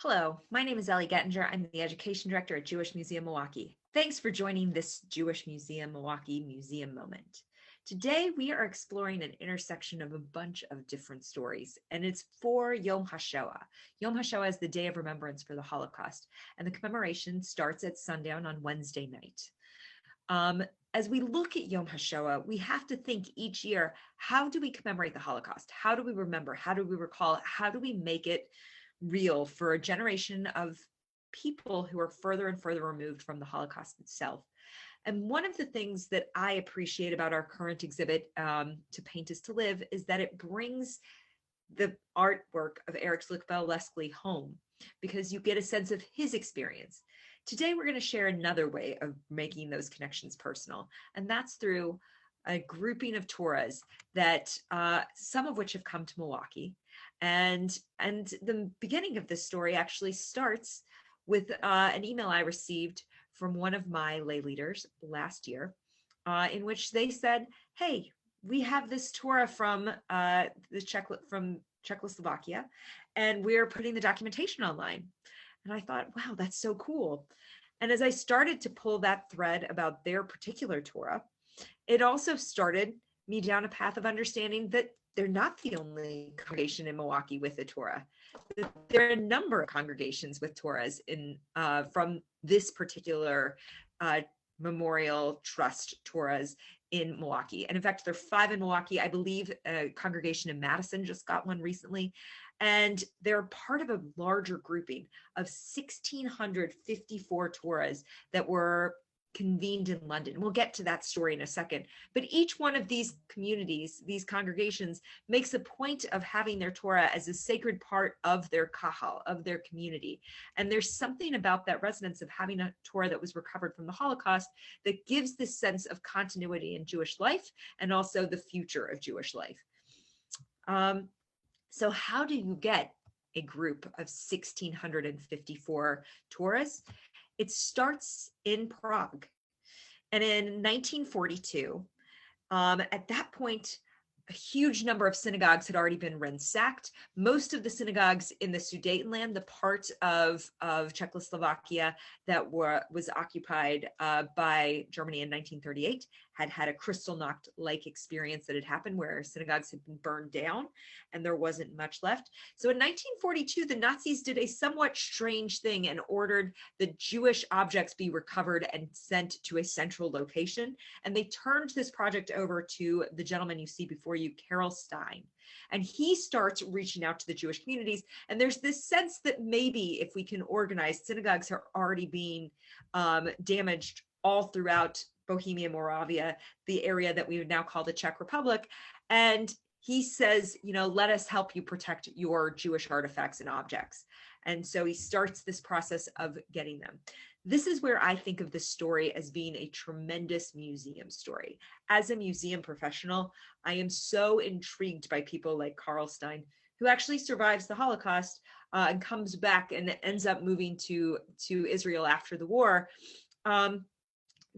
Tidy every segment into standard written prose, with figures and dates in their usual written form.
Hello, my name is Ellie Gettinger. I'm the Education Director at Jewish Museum Milwaukee. Thanks for joining this Jewish Museum Milwaukee Museum Moment. Today, we are exploring an intersection of a bunch of different stories, and it's for Yom HaShoah. Yom HaShoah is the day of remembrance for the Holocaust, and the commemoration starts at sundown on Wednesday night. As we look at Yom HaShoah, we have to think each year, how do we commemorate the Holocaust? How do we remember? How do we recall? How do we make it real for a generation of people who are further and further removed from the Holocaust itself? And one of the things that I appreciate about our current exhibit, To Paint is to Live, is that it brings the artwork of Eric Leslie home, because you get a sense of his experience. Today, we're going to share another way of making those connections personal, and that's through a grouping of Torahs that some of which have come to Milwaukee. And the beginning of this story actually starts with an email I received from one of my lay leaders last year, in which they said, "Hey, we have this Torah from Czechoslovakia, and we're putting the documentation online." And I thought, wow, that's so cool. And as I started to pull that thread about their particular Torah, it also started me down a path of understanding that they're not the only congregation in Milwaukee with a Torah. There are a number of congregations with Torahs from this particular Memorial Trust Torahs in Milwaukee. And in fact, there are 5 in Milwaukee. I believe a congregation in Madison just got one recently. And they're part of a larger grouping of 1,654 Torahs that were convened in London. We'll get to that story in a second. But each one of these communities, these congregations, makes a point of having their Torah as a sacred part of their kahal, of their community. And there's something about that resonance of having a Torah that was recovered from the Holocaust that gives this sense of continuity in Jewish life and also the future of Jewish life. So how do you get a group of 1,654 Torahs? It starts in Prague. And in 1942, at that point, a huge number of synagogues had already been ransacked. Most of the synagogues in the Sudetenland, the part of Czechoslovakia that was occupied by Germany in 1938, had a Kristallnacht-like experience that had happened where synagogues had been burned down and there wasn't much left. So in 1942, the Nazis did a somewhat strange thing and ordered the Jewish objects be recovered and sent to a central location. And they turned this project over to the gentleman you see before you, Karl Stein. And he starts reaching out to the Jewish communities. And there's this sense that maybe if we can organize, synagogues are already being damaged all throughout Bohemia and Moravia, the area that we would now call the Czech Republic. And he says, let us help you protect your Jewish artifacts and objects. And so he starts this process of getting them. This is where I think of this story as being a tremendous museum story. As a museum professional, I am so intrigued by people like Karl Stein, who actually survives the Holocaust and comes back and ends up moving to Israel after the war.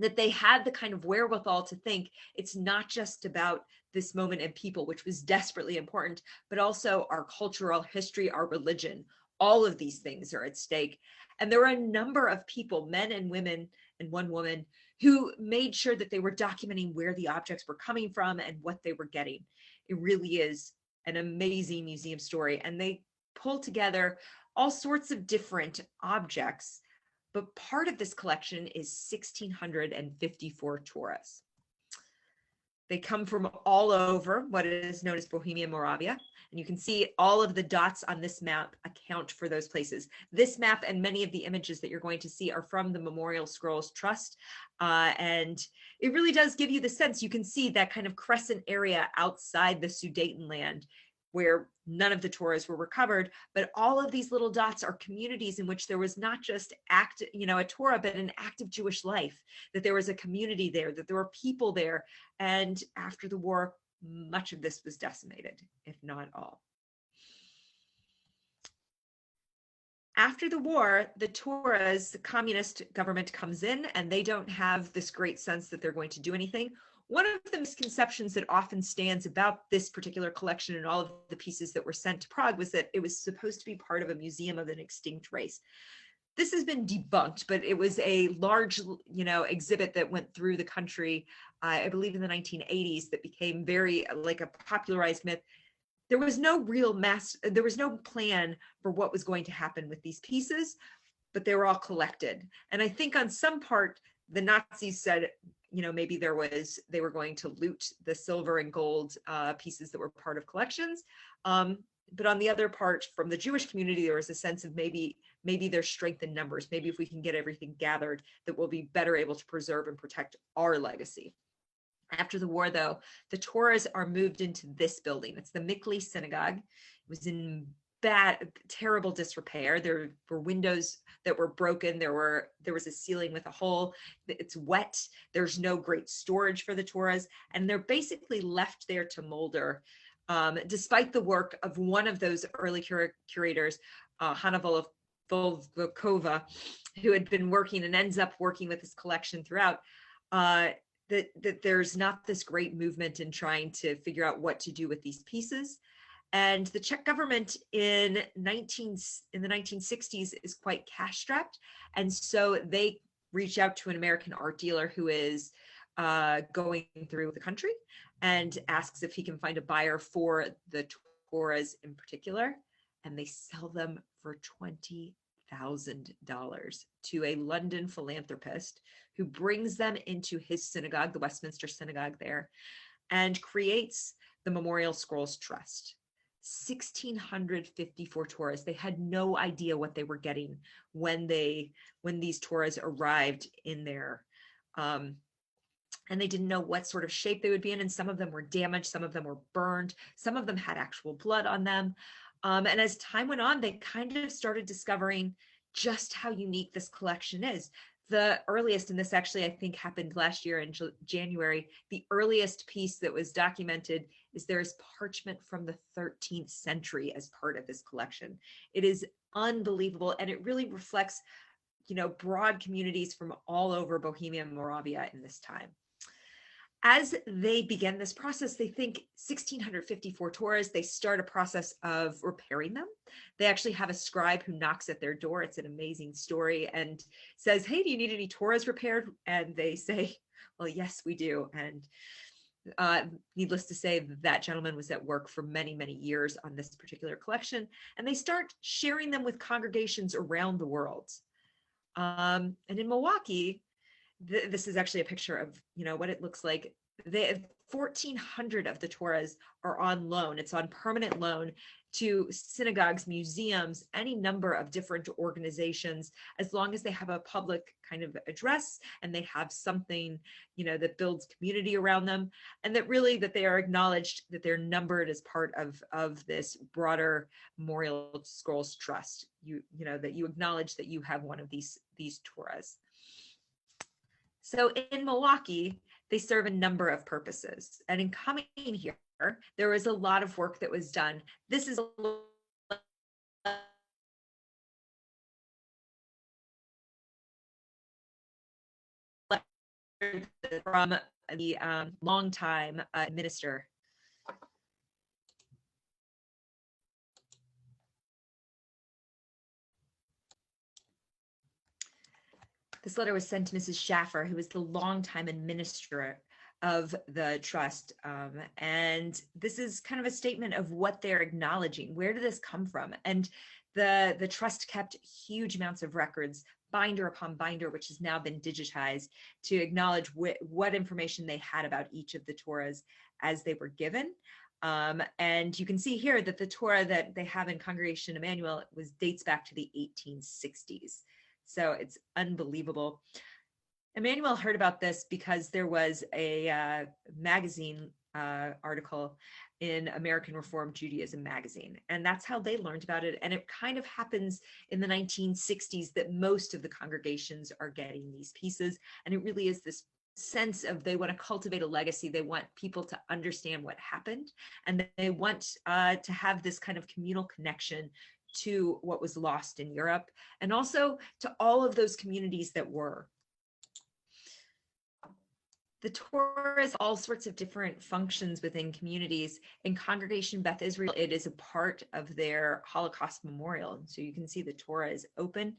That they had the kind of wherewithal to think it's not just about this moment and people, which was desperately important, but also our cultural history, our religion. All of these things are at stake. And there were a number of people, men and women, and one woman, who made sure that they were documenting where the objects were coming from and what they were getting. It really is an amazing museum story. And they pull together all sorts of different objects. But part of this collection is 1,654 Torahs. They come from all over what is known as Bohemia and Moravia. And you can see all of the dots on this map account for those places. This map and many of the images that you're going to see are from the Memorial Scrolls Trust. And it really does give you the sense, you can see that kind of crescent area outside the Sudetenland where none of the Torahs were recovered, but all of these little dots are communities in which there was not just a Torah, but an active Jewish life, that there was a community there, that there were people there. And after the war, much of this was decimated, if not all. After the war, the Torahs, the communist government comes in and they don't have this great sense that they're going to do anything. One of the misconceptions that often stands about this particular collection and all of the pieces that were sent to Prague was that it was supposed to be part of a museum of an extinct race. This has been debunked, but it was a large, exhibit that went through the country, I believe in the 1980s, that became very like a popularized myth. There was no there was no plan for what was going to happen with these pieces, but they were all collected. And I think on some part, the Nazis said, maybe they were going to loot the silver and gold pieces that were part of collections. But on the other part, from the Jewish community, there was a sense of maybe there's strength in numbers. Maybe if we can get everything gathered, that we'll be better able to preserve and protect our legacy. After the war, though, the Torahs are moved into this building. It's the Mikli Synagogue. It was in terrible disrepair. There were windows that were broken. There was a ceiling with a hole. It's wet. There's no great storage for the Torahs, and they're basically left there to molder. Despite the work of one of those early curators, Hannah Volkova, who had been working and ends up working with this collection throughout, that there's not this great movement in trying to figure out what to do with these pieces. And the Czech government in the 1960s is quite cash strapped. And so they reach out to an American art dealer who is going through the country and asks if he can find a buyer for the Torahs in particular. And they sell them for $20,000 to a London philanthropist who brings them into his synagogue, the Westminster Synagogue there, and creates the Memorial Scrolls Trust. 1,654 Torahs. They had no idea what they were getting when these Torahs arrived in there. And they didn't know what sort of shape they would be in. And some of them were damaged. Some of them were burned. Some of them had actual blood on them. And as time went on, they kind of started discovering just how unique this collection is. The earliest, and this actually I think happened last year in January, the earliest piece that was documented is there is parchment from the 13th century as part of this collection. It is unbelievable, and it really reflects, broad communities from all over Bohemia and Moravia in this time. As they begin this process, they think 1,654 Torahs, they start a process of repairing them. They actually have a scribe who knocks at their door. It's an amazing story, and says, "Hey, do you need any Torahs repaired?" And they say, "Well, yes, we do." And needless to say, that gentleman was at work for many, many years on this particular collection, and they start sharing them with congregations around the world. And in Milwaukee, this is actually a picture of, what it looks like. 1,400 of the Torahs are on loan. It's on permanent loan to synagogues, museums, any number of different organizations, as long as they have a public kind of address and they have something, that builds community around them, and that they are acknowledged, that they're numbered as part of this broader Memorial Scrolls Trust. That you acknowledge that you have one of these Torahs. So in Milwaukee, they serve a number of purposes. And in coming here, there was a lot of work that was done. This is from the longtime minister. This letter was sent to Mrs. Schaffer, who was the longtime administrator of the trust. And this is kind of a statement of what they're acknowledging. Where did this come from? And the trust kept huge amounts of records, binder upon binder, which has now been digitized, to acknowledge what information they had about each of the Torahs as they were given. And you can see here that the Torah that they have in Congregation Emanu-El dates back to the 1860s. So it's unbelievable. Emanu-El heard about this because there was a magazine article in American Reform Judaism magazine, and that's how they learned about it. And it kind of happens in the 1960s that most of the congregations are getting these pieces, and it really is this sense of they want to cultivate a legacy. They want people to understand what happened, and they want to have this kind of communal connection to what was lost in Europe, and also to all of those communities that were. The Torah is all sorts of different functions within communities. In Congregation Beth Israel, it is a part of their Holocaust memorial. So you can see the Torah is open.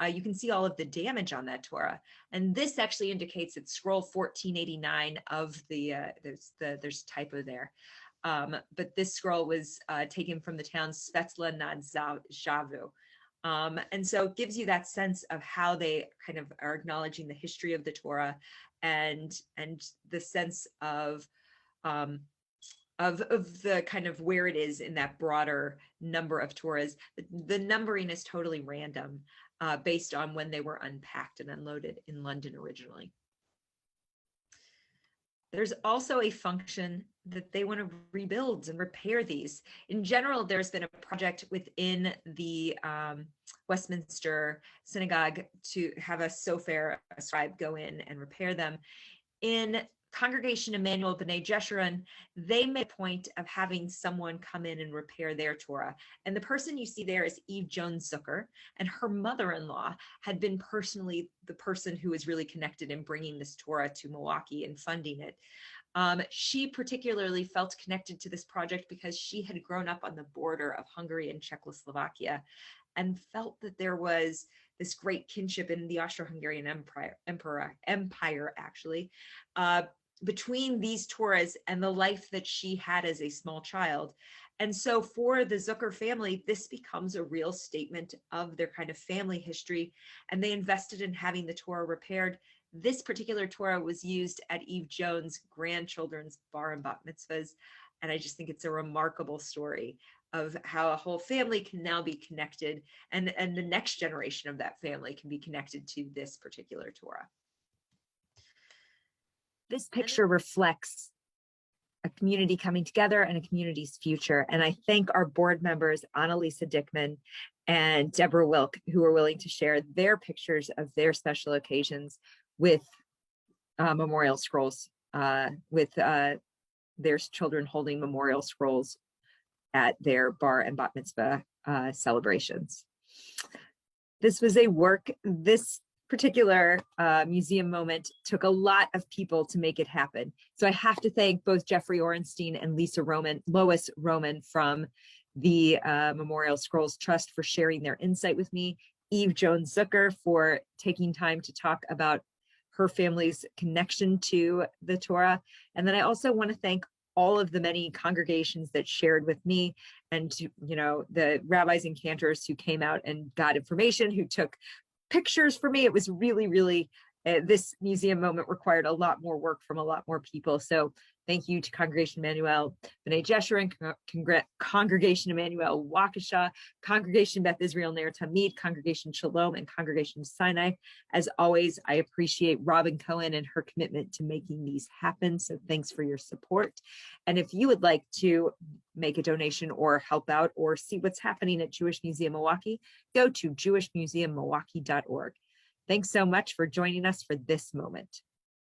You can see all of the damage on that Torah. And this actually indicates it's scroll 1489 of the, there's typo there. But this scroll was taken from the town Svetlana nad Javu. And so it gives you that sense of how they kind of are acknowledging the history of the Torah and the sense of the kind of where it is in that broader number of Torahs. The numbering is totally random based on when they were unpacked and unloaded in London originally. There's also a function that they want to rebuild and repair these. In general, there's been a project within the Westminster Synagogue to have a sofer, a scribe, go in and repair them. In Congregation Emanu-El B'nai Jeshurun, they made a point of having someone come in and repair their Torah. And the person you see there is Eve Jones Zucker, and her mother-in-law had been personally the person who was really connected in bringing this Torah to Milwaukee and funding it. She particularly felt connected to this project because she had grown up on the border of Hungary and Czechoslovakia and felt that there was this great kinship in the Austro-Hungarian Empire actually, between these Torahs and the life that she had as a small child. And so for the Zucker family, this becomes a real statement of their kind of family history, and they invested in having the Torah repaired. This particular Torah was used at Eve Jones' grandchildren's bar and bat mitzvahs, and I just think it's a remarkable story of how a whole family can now be connected, and the next generation of that family can be connected to this particular Torah. This picture reflects a community coming together and a community's future. And I thank our board members, Annalisa Dickman and Deborah Wilk, who are willing to share their pictures of their special occasions with memorial scrolls, with their children holding memorial scrolls at their bar and bat mitzvah celebrations. This was a work, this particular museum moment took a lot of people to make it happen. So I have to thank both Jeffrey Orenstein and Lois Roman from the Memorial Scrolls Trust for sharing their insight with me, Eve Jones Zucker for taking time to talk about her family's connection to the Torah. And then I also want to thank all of the many congregations that shared with me, and the rabbis and cantors who came out and got information, who took pictures for me. It was really, really, this museum moment required a lot more work from a lot more people. So thank you to Congregation Emanu-El B'nai Jeshurun, Congregation Emanu-El Waukesha, Congregation Beth Israel Ner Tamid, Congregation Shalom, and Congregation Sinai. As always, I appreciate Robin Cohen and her commitment to making these happen. So thanks for your support. And if you would like to make a donation or help out or see what's happening at Jewish Museum Milwaukee, go to jewishmuseummilwaukee.org. Thanks so much for joining us for this moment.